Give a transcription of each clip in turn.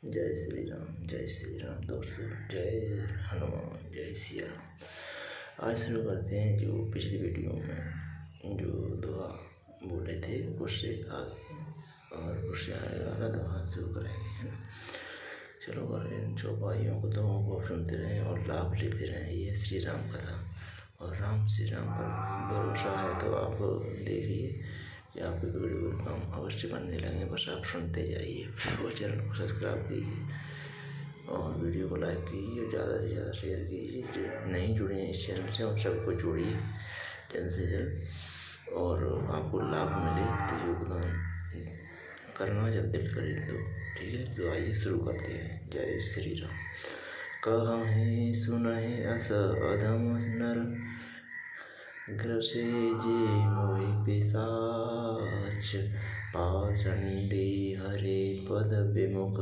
जय श्री राम दोस्तों, जय हनुमान, जय सिया राम। आज शुरू करते हैं जो पिछली वीडियो में जो दुआ बोले थे उससे आगे, और उससे आगे वाला दुआ शुरू करेंगे, है ना। चलो, और इन चौपाइयों को दुआओं को सुनते रहें और लाभ लेते रहें। ये श्री राम कथा और राम श्री राम पर भरोसा है तो आप देखिए कि आपकी वीडियो काम अवश्य बनने लगे। बस आप सुनते जाइए और चैनल को सब्सक्राइब कीजिए और वीडियो को लाइक कीजिए और ज़्यादा से ज़्यादा शेयर कीजिए। जो नहीं जुड़े हैं इस चैनल से उन सबको जोड़िए जल्द से जल्द, और आपको लाभ मिले तो योगदान करना जब दिल करे तो, ठीक है। तो आइए शुरू करते हैं। जय श्री राम। कहे सुनहि अस अधम नर, ग्रसे जे मोहि पिशाच। पाषंडी हरे पद विमुख,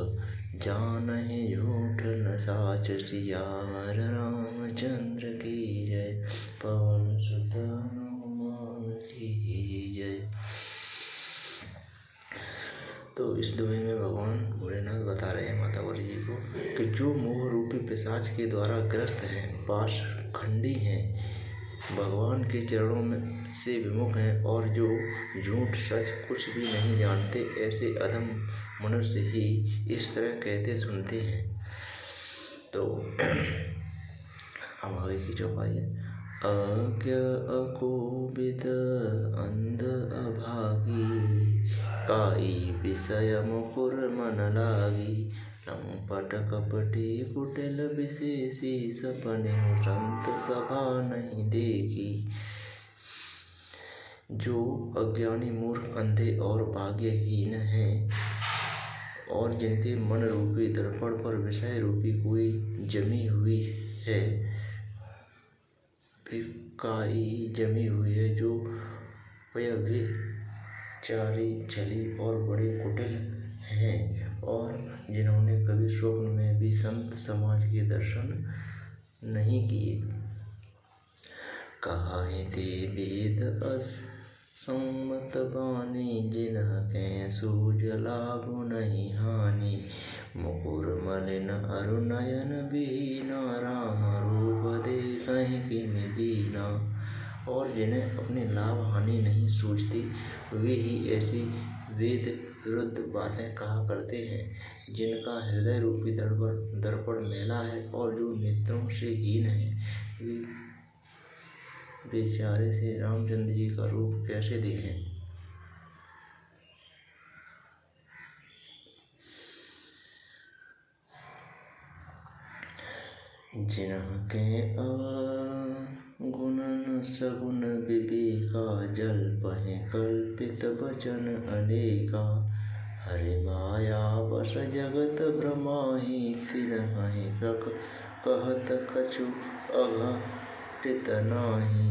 जानहि झूठ न साच। सिया रामचंद्र की जय, पवन सुत हनुमान की जय। तो इस दुए में भगवान भोलेनाथ बता रहे हैं माता गौरी जी को कि जो मोह रूपी पिशाच के द्वारा ग्रस्त हैं, पाषंडी हैं, भगवान के चरणों में से विमुख हैं और जो झूठ सच कुछ भी नहीं जानते, ऐसे अधम मनुष्य ही इस तरह कहते सुनते हैं। तो हम आगे की चौपाई है। अज्ञ अकोविद अंध अभागी, काई विषय मुकुर मन लागी। लंपट कपटी कुटिल विशेषी, सपने संत सभा नहीं देखी। जो अज्ञानी मूर्ख अंधे और भाग्यहीन हैं और जिनके मन रूपी दर्पण पर विषय रूपी कोई जमी हुई है, काई जमी हुई है, जो व्यभिचारी, छली और बड़े कुटिल हैं और जिन्होंने कभी स्वप्न में भी संत समाज के दर्शन नहीं किए। काहे ते वेद असम्मत बानी, जिनके सूझ लाभ नहीं हानि। मुकुर मलिन अरु नयन बीना, राम रूप देखहि किमि दीना। और जिन्हें अपनी लाभ हानि नहीं सूझती, वे ही ऐसी वेद विरुद्ध बातें कहा करते हैं। जिनका हृदय रूपी दर्पण मैला है और जो नेत्रों से हीन है, वे बेचारे श्री रामचंद्र जी का रूप कैसे देखें। जिनके अवगुणन सगुण विवेका, जल पहे कल्पित वचन अनेका। हरि माया बस जगत भ्रमाहि, तिन्हि कहत कछु अघटित नाही।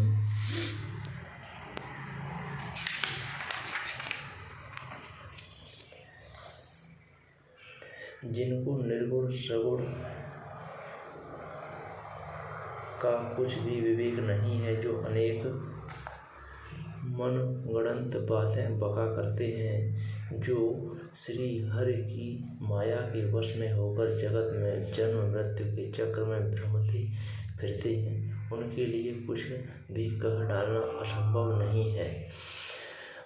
जिनको निर्गुण सगुण का कुछ भी विवेक नहीं है, जो अनेक मनगढ़ंत बातें बका करते हैं, जो श्री हरि की माया के वश में होकर जगत में जन्म मृत्यु के चक्र में भ्रमते फिरते हैं, उनके लिए कुछ भी कह डालना असंभव नहीं है।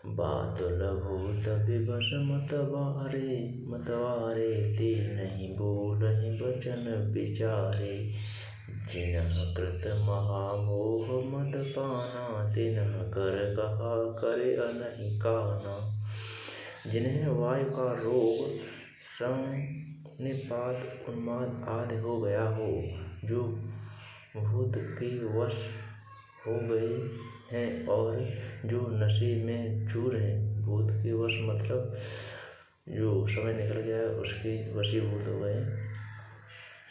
बातुल भूत विवश मतवारे, ते नहीं बोलहि वचन विचारे। जिन्ह कृत महामोह मद पाना, तिन्ह कर कहा करे अनहि काना। जिन्हें वायु का रोग, संनिपात, उन्माद आदि हो गया हो, जो भूत के वश हो गए हैं और जो नशे में चूर हैं। भूत के वश मतलब जो समय निकल गया है उसके वशीभूत हो गए,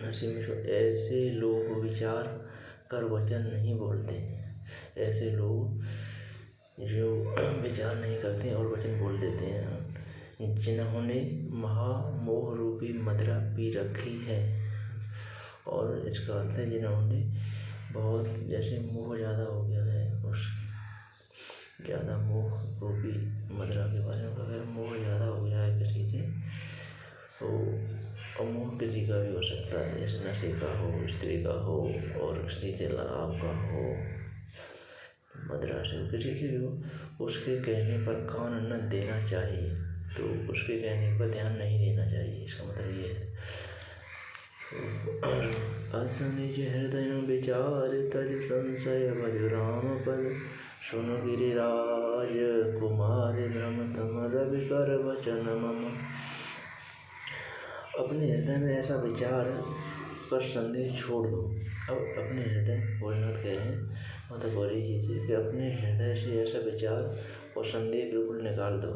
नशे में। ऐसे लोग विचार कर वचन नहीं बोलते। ऐसे लोग जो विचार नहीं करते और वचन बोल देते हैं, जिन्होंने महामोह रूपी मदिरा पी रखी है। और इसका अर्थ है जिन्होंने बहुत, जैसे मोह ज़्यादा हो गया है, उस ज़्यादा मोह रूपी मदिरा के बारे में अगर मोह ज़्यादा हो गया है किसी से, तो अब सकता है, जैसे नशे का हो, स्त्री का हो और किसी से लगाव का हो, मदिरा से किसी से हो, उसके कहने पर कान न देना चाहिए। तो उसके कहने पर ध्यान नहीं देना चाहिए, इसका मतलब ये है। असनिज हृदय विचार तज संशय भज राम पद, सुन गिरिराज कुमार भ्रम तम रवि कर वचन मम। अपने हृदय में ऐसा विचार कर संदेह छोड़ दो। अब अपने हृदय भोलेनाथ कह रहे हैं, माता गौरी जी से, कि अपने हृदय से ऐसा विचार और संदेह बिल्कुल निकाल दो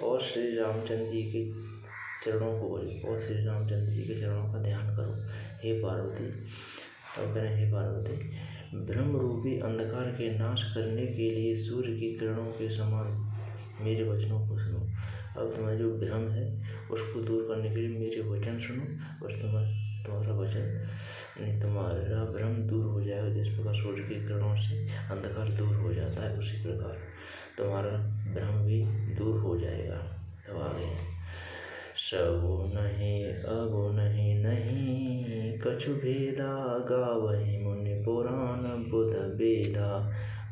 और श्री रामचंद्र जी के चरणों को बोलो और श्री रामचंद्र जी के चरणों का ध्यान करो। हे पार्वती, अब करें, हे पार्वती, ब्रह्म रूपी अंधकार के नाश करने के लिए सूर्य की किरणों के समान मेरे वचनों को सुनो। अब तुम्हारा जो भ्रम है उसको दूर करने के लिए मेरे वचन सुनो, और तुम्हारा वचन नहीं, तुम्हारा भ्रम दूर हो जाएगा। जिस प्रकार सूर्य की किरणों से अंधकार दूर हो जाता है, उसी प्रकार तुम्हारा भ्रम भी दूर हो जाएगा। तो आगे, सगुन नहीं अगुन ही नहीं कछु भेदा, गावहि मुनि पुराण बुध वेदा,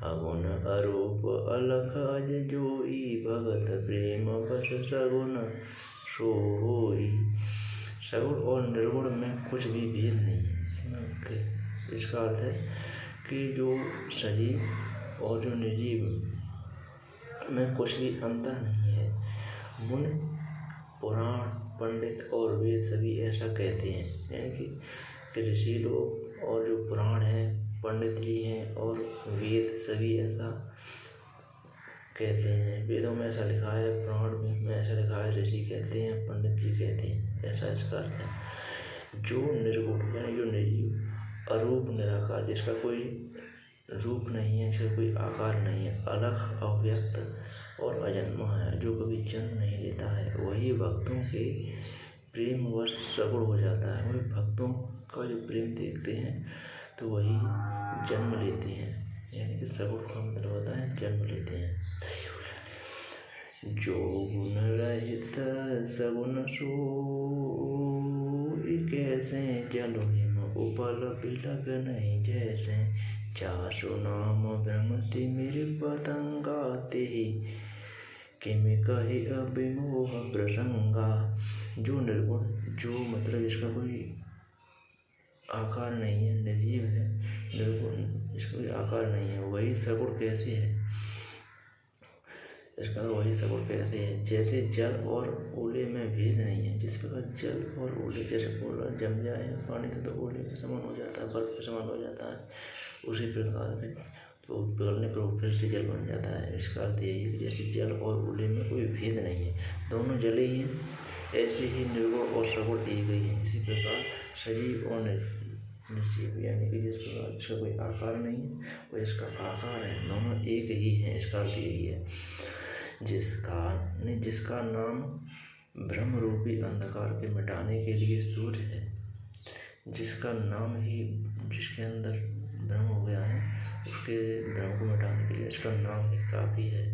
अगुण अरूप अलख अज जोई, भगत प्रेम बस सगुण सो होई। सगुण और निर्गुण में कुछ भी भेद नहीं है। इसका अर्थ है कि जो सजीव और जो निर्जीव में कुछ भी अंतर नहीं है। मुनि, पुराण, पंडित और वेद सभी ऐसा कहते हैं, यानी कि ऋषि लोग और जो पुराण हैं, पंडित जी हैं और वेद सभी ऐसा कहते हैं। वेदों में ऐसा लिखा है, पुराण में ऐसा लिखा है, ऋषि कहते हैं, पंडित जी कहते हैं, ऐसा इसका अर्थ है। जो निर्गुण यानी जो निर्जीव, अरूप निराकार, जिसका कोई रूप नहीं है, जिसका कोई आकार नहीं है, अलग अव्यक्त और अजन्मा है, जो कभी जन्म नहीं लेता है, वही भक्तों के प्रेम वश सगुण हो जाता है। वही भक्तों का जो प्रेम देखते हैं तो वही जन्म लेते हैं, यानी कि सगुण का मतलब होता है जन्म लेते हैं। जो गुण रहित सगुण सोई, कैसे जल हिम उपल बिलग नहीं जैसे, चासु नाम भ्रमति मेरे पतंगा, तेहि किमि कहि अभिमोह प्रसंगा। जो निर्गुण, जो मतलब इसका कोई आकार नहीं है, निर्जीव है, निर्गुण, इसका कोई आकार नहीं है, वही सगुण कैसे है? इसका वही सगुण कैसे है? जैसे जल और ओले में भेद नहीं है। जिस प्रकार जल और ओले, जैसे ओला जम जाए पानी तो ओले के समान हो जाता है, बर्फ के समान हो जाता है, उसी प्रकार के तो पिघलने पर फिर से जल बन जाता है। इसका अर्थ यही है कि जैसे जल और ओले में कोई भेद नहीं है, दोनों जल ही हैं, ऐसे ही निर्गुण और सगुण एक ही है। इसी प्रकार सजीव और निर्जीव, यानी कि जिस प्रकार इसका कोई आकार नहीं है वो इसका आकार है, दोनों एक ही है। इसका अर्थ यही है। जिसका नाम ब्रह्म रूपी अंधकार के मिटाने के लिए सूर्य है, जिसका नाम ही, जिसके अंदर ब्रह्म हो गया है, उसके ब्रह्म को मिटाने के लिए इसका नाम ही काफ़ी है।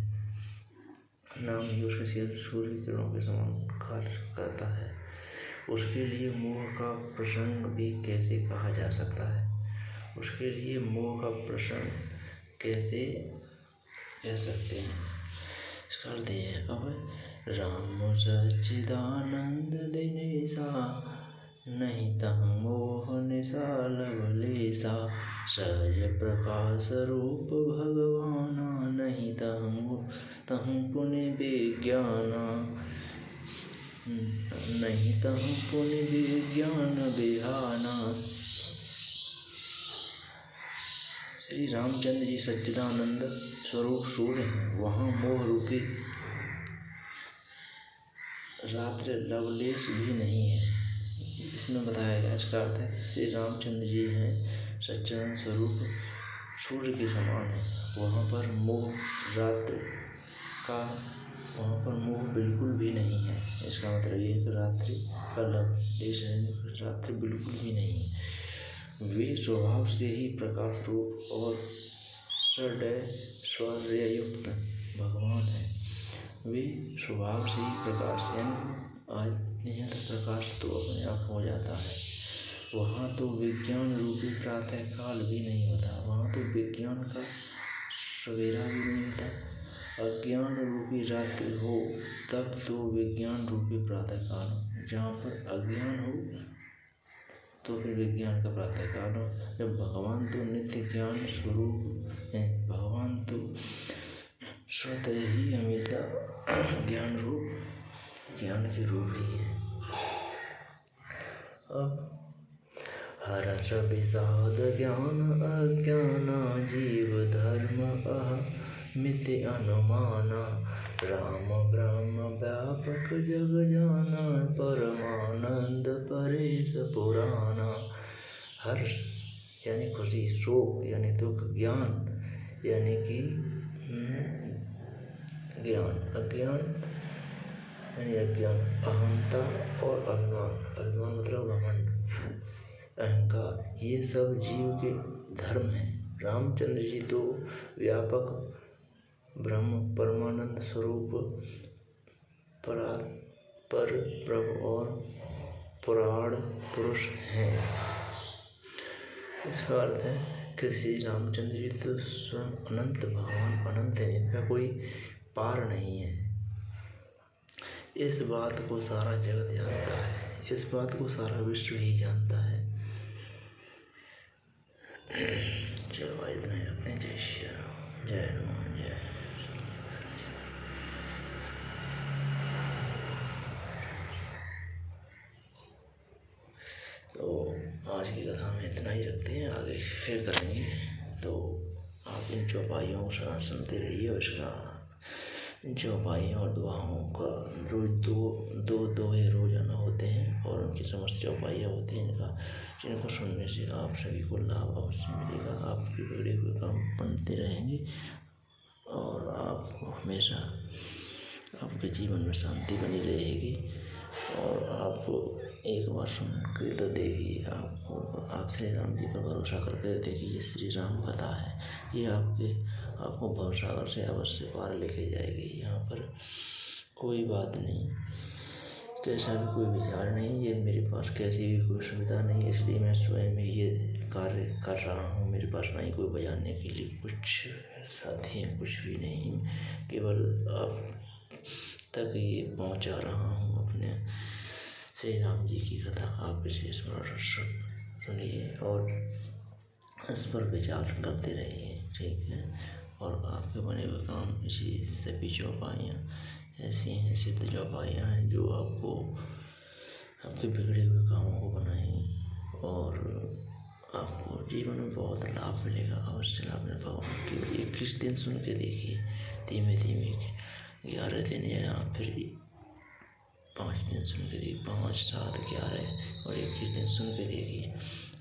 नाम ही उसके सिर्फ सूर्य की किरणों के समान कार्य करता है। उसके लिए मोह का प्रसंग भी कैसे कहा जा सकता है? उसके लिए मोह का प्रसंग कैसे कह सकते हैं? इसका अर्थ ये है, अब राम सच्चिदानंद दिनेशा, नहीं तह मोह निशा लवलेशा, सहज प्रकाश रूप भगवाना, नहीं तह पुण्य विज्ञाना, नहीं तह पुण्य विज्ञान बिहाना। श्री रामचंद्र जी सच्चिदानंद स्वरूप सूर्य हैं, वहाँ मोह रूपी रात्रि लवलेश भी नहीं है। इसमें बताया गया, इसका अर्थ है श्री रामचंद्र जी हैं सच्चिदानंद स्वरूप सूर्य के समान है, वहाँ पर मोह रात्रि का, वहाँ पर मोह बिल्कुल भी नहीं है। इसका मतलब ये है कि रात्रि का लवलेश, रात्रि बिल्कुल भी नहीं है। वे स्वभाव से ही प्रकाश रूप और षडैश्वर्ययुक्त भगवान है। वे स्वभाव से ही प्रकाश, यानी आज नहीं तो प्रकाश तो अपने आप हो जाता है। वहाँ तो विज्ञान रूपी प्रातः काल भी नहीं होता, वहाँ तो विज्ञान का सवेरा भी नहीं होता। अज्ञान रूपी रात्रि हो तब तो विज्ञान रूपी प्रातः काल हो। जहाँ पर अज्ञान हो तो फिर विज्ञान का प्रातः काल हो। जब भगवान तो नित्य ज्ञान स्वरूप है, भगवान तो स्वतः ही हमेशा ज्ञान के रूप ही है। अब हर्ष विषाद ज्ञान अज्ञाना जीव धर्म मिति अनुमाना राम ब्रह्म व्यापक जग जाना परमानंद परेश पुराना। हर्ष यानी खुशी, शोक यानी दुख, ज्ञान यानी कि ज्ञान, अज्ञान यानी अज्ञान, अहंता और अभिमान मतलब घमंड, अहंकार, ये सब जीव के धर्म हैं। रामचंद्र जी तो व्यापक ब्रह्म परमानंद स्वरूप पर प्रभु और पुराण पुरुष हैं। इसका अर्थ है कि श्री रामचंद्र जी तो स्वयं अनंत भगवान अनंत है, इनका कोई पार नहीं है। इस बात को सारा जगत जानता है, इस बात को सारा विश्व ही जानता है। चलो इतना ही रखते हैं। जय श्री राम, जय हनुमान, जय। तो आज की कथा में इतना ही रखते हैं, आगे फिर करेंगे। तो आप इन चौपाइयों को सुनते रहिए और इसका चौपाइयों और दुआओं का रोज दो ही रोजाना होते हैं और उनकी समस्त चौपाइयाँ होती हैं जिनको सुनने से आप सभी को लाभ अवश्य मिलेगा। आपके बिगड़े हुए काम बनते रहेंगे और आपको हमेशा आपके जीवन में शांति बनी रहेगी। और आप एक बार सुन के तो देखिए, आप श्री राम जी पर भरोसा करके देखिए। ये श्री राम कथा है, ये आपको भवसागर से अवश्य पार लेके जाएगी। यहाँ पर कोई बात नहीं, कैसा भी कोई विचार नहीं, ये मेरे पास कैसी भी कोई सुविधा नहीं, इसलिए मैं स्वयं ही ये कार्य कर रहा हूँ। मेरे पास नहीं कोई बजाने के लिए कुछ साथी हैं, कुछ भी नहीं, केवल आप तक ये पहुँचा रहा हूँ अपने श्री राम जी की कथा। आप इसे सुनिए और इस पर विचार करते रहिए, ठीक है। और आपके बने हुए काम इसी सभी चौपाइयाँ ऐसी हैं, सिद्ध चौपाइयाँ हैं जो आपको आपके बिगड़े हुए कामों को बनाएंगी और आपको जीवन में बहुत लाभ मिलेगा। अवश्य लाभ मिलेगा। भगवान की 21 दिन सुन के देखिए, धीमे धीमे 11 दिन या फिर 5 दिन सुन के देखिए, 5, 7, 11 और 21 दिन सुन के देखिए,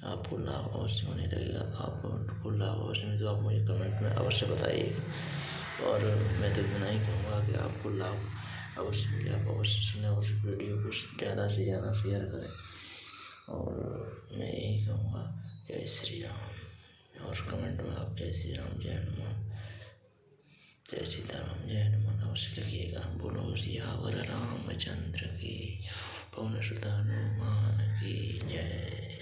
आपको लाभ अवश्य होने लगेगा। आपको लाभ अवश्य में तो आप मुझे कमेंट में अवश्य बताइएगा। और मैं तो इतना ही कहूँगा कि आपको लाभ अवश्य मिले, आप अवश्य सुने और वीडियो को ज़्यादा से ज़्यादा शेयर करें। और मैं यही कहूँगा जय श्री राम, और कमेंट में आप जय श्री राम, जय हनुमान, जय सीताराम, जय हनुमान अवश्य लिखिएगा। बोलो सियावर रामचंद्र की, पवन सुत हनुमान की जय।